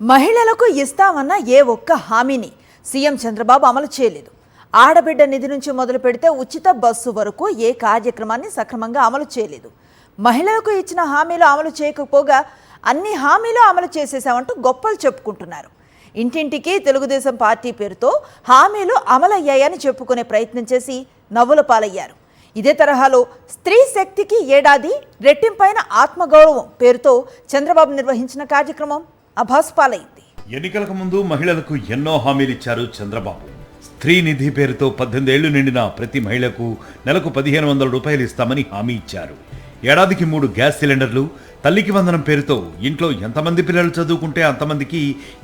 మహిళలకు ఇస్తామన్న ఏ ఒక్క హామీని సీఎం చంద్రబాబు అమలు చేయలేదు. ఆడబిడ్డ నిధి నుంచి మొదలు పెడితే ఉచిత బస్సు వరకు ఏ కార్యక్రమాన్ని సక్రమంగా అమలు చేయలేదు. మహిళలకు ఇచ్చిన హామీలు అమలు చేయకపోగా అన్ని హామీలు అమలు చేసేసామంటూ గొప్పలు చెప్పుకుంటున్నారు. ఇంటింటికి తెలుగుదేశం పార్టీ పేరుతో హామీలు అమలయ్యాయని చెప్పుకునే ప్రయత్నం చేసి నవ్వుల పాలయ్యారు. ఇదే తరహాలో స్త్రీ శక్తికి ఏడాది రెట్టింపైన ఆత్మగౌరవం పేరుతో చంద్రబాబు నిర్వహించిన కార్యక్రమం అభాస్పాలైంది. ఎన్నికలకు ముందు మహిళలకు ఎన్నో హామీలు ఇచ్చారు చంద్రబాబు. స్త్రీ నిధి పేరుతో 18 ఏళ్లు నిండిన ప్రతి మహిళకు నెలకు 1500 రూపాయలు ఇస్తామని హామీ ఇచ్చారు. ఏడాదికి 3 గ్యాస్ సిలిండర్లు, తల్లికి వందనం పేరుతో ఇంట్లో ఎంతమంది పిల్లలు చదువుకుంటే అంతమందికి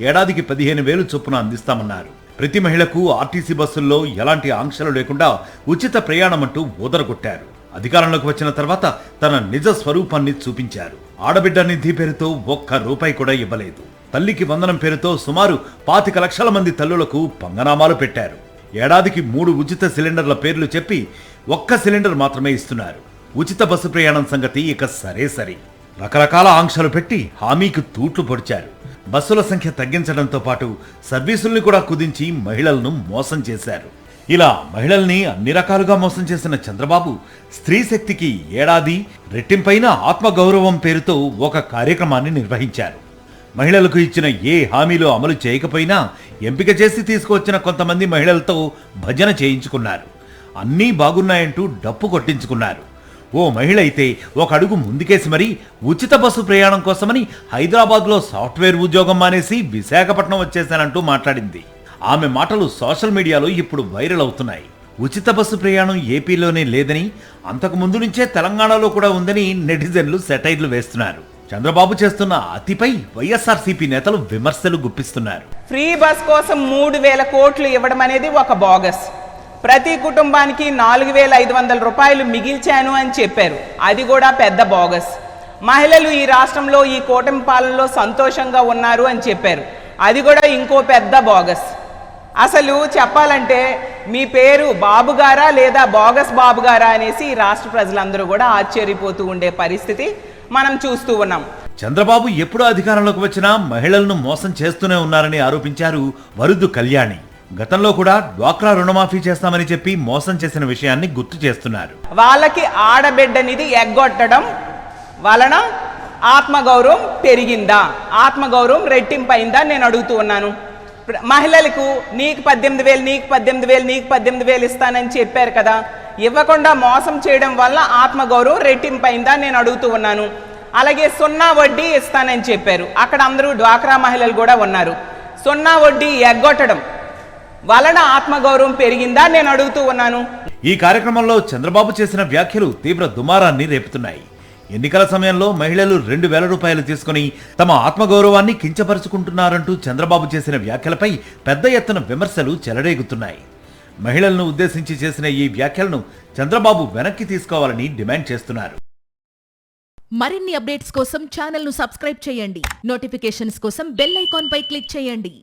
ఏడాదికి 15,000 చొప్పున అందిస్తామన్నారు. ప్రతి మహిళకు ఆర్టీసీ బస్సుల్లో ఎలాంటి ఆంక్షలు లేకుండా ఉచిత ప్రయాణం అంటూ ఊదరగొట్టారు. అధికారంలోకి వచ్చిన తర్వాత తన నిజ స్వరూపాన్ని చూపించారు. ఆడబిడ్డ నిధి పేరుతో ఒక్క రూపాయి కూడా ఇవ్వలేదు. తల్లికి వందనం పేరుతో సుమారు 25 లక్షల మంది తల్లులకు పంగనామాలు పెట్టారు. ఏడాదికి 3 ఉచిత సిలిండర్ల పేర్లు చెప్పి ఒక్క సిలిండర్ మాత్రమే ఇస్తున్నారు. ఉచిత బస్సు ప్రయాణం సంగతి ఇక సరే. రకరకాల ఆంక్షలు పెట్టి హామీకి తూట్లు పొడిచారు. బస్సుల సంఖ్య తగ్గించడంతో పాటు సర్వీసుల్ని కూడా కుదించి మహిళలను మోసం చేశారు. ఇలా మహిళల్ని అన్ని రకాలుగా మోసం చేసిన చంద్రబాబు స్త్రీ శక్తికి ఏడాది రెట్టింపైన ఆత్మగౌరవం పేరుతో ఒక కార్యక్రమాన్ని నిర్వహించారు. మహిళలకు ఇచ్చిన ఏ హామీలు అమలు చేయకపోయినా ఎంపిక చేసి తీసుకువచ్చిన కొంతమంది మహిళలతో భజన చేయించుకున్నారు. అన్నీ బాగున్నాయంటూ డప్పు కొట్టించుకున్నారు. ఓ మహిళ అయితే ఒక అడుగు ముందుకేసి మరీ ఉచిత బస్సు ప్రయాణం కోసమని హైదరాబాద్లో సాఫ్ట్వేర్ ఉద్యోగం మానేసి విశాఖపట్నం వచ్చేశానంటూ మాట్లాడింది. ఆమె మాటలు సోషల్ మీడియాలో ఇప్పుడు వైరల్ అవుతున్నాయి. ఉచిత బస్సు ప్రయాణం ఏపీలోనే లేదని, అంతకు ముందు నుంచే తెలంగాణలో కూడా ఉందని నెటిజన్లు సెటైర్లు వేస్తున్నారు. చంద్రబాబు చేస్తున్న అతిపై వైఎస్ఆర్సీపీ నేతలు విమర్శలు గుప్పిస్తున్నారు. ఫ్రీ బస్ కోసం 3,000 కోట్లు ఇవ్వడం అనేది ఒక బోగస్. ప్రతి కుటుంబానికి 4,500 రూపాయలు మిగిల్చాను అని చెప్పారు. అది కూడా పెద్ద బోగస్. మహిళలు ఈ రాష్ట్రంలో ఈ కూటమి పాలనలో సంతోషంగా ఉన్నారు అని చెప్పారు. అది కూడా ఇంకో పెద్ద బోగస్. అసలు చెప్పాలంటే మీ పేరు బాబు గారా లేదా బోగస్ బాబు గారా అనేసి ఈ రాష్ట్ర ప్రజలందరూ కూడా ఆశ్చర్యపోతూ ఉండే పరిస్థితి మనం చూస్తూ ఉన్నాం. చంద్రబాబు ఎప్పుడు అధికారంలోకి వచ్చినా మహిళలను మోసం చేస్తూనే ఉన్నారని ఆరోపించారు వరుదు కళ్యాణి. గతంలో కూడా డ్వాక్రా రుణమాఫీ చేస్తామని చెప్పి మోసం చేసిన విషయాన్ని గుర్తు చేస్తున్నారు. వాళ్ళకి ఆడబిడ్డనిది ఎగ్గొట్టడం వలన ఆత్మగౌరవం పెరిగిందా, ఆత్మగౌరవం రెట్టింపైందా నేను అడుగుతూ ఉన్నాను. మహిళలకు నీకు 18,000 నీకు 18,000 నీకు 18,000 ఇస్తానని చెప్పారు కదా, ఇవ్వకుండా మోసం చేయడం వల్ల ఆత్మగౌరవం రెట్టింపైందా నేను అడుగుతూ ఉన్నాను. అలాగే 0 వడ్డీ ఇస్తానని చెప్పారు. అక్కడ అందరూ డ్వాక్రా మహిళలు కూడా ఉన్నారు. 0 వడ్డీ ఎగ్గొట్టడం వలన ఆత్మగౌరవం పెరిగిందా నేను అడుగుతూ ఉన్నాను. ఈ కార్యక్రమంలో చంద్రబాబు చేసిన వ్యాఖ్యలు తీవ్ర దుమారాన్ని రేపుతున్నాయి. ఎన్నికల సమయంలో మహిళలు 2,000 రూపాయలు తీసుకుని తమ ఆత్మగౌరవాన్ని కించపరుచుకుంటున్నారంటూ చంద్రబాబు చేసిన వ్యాఖ్యలపై పెద్ద ఎత్తున విమర్శలు చెలరేగుతున్నాయి. మహిళలను ఉద్దేశించి చేసిన ఈ వ్యాఖ్యలను చంద్రబాబు వెనక్కి తీసుకోవాలని డిమాండ్ చేస్తున్నారు. మరిన్ని అప్డేట్స్ కోసం ఛానల్ ను సబ్స్క్రైబ్ చేయండి. నోటిఫికేషన్స్ కోసం బెల్ ఐకాన్ పై క్లిక్ చేయండి.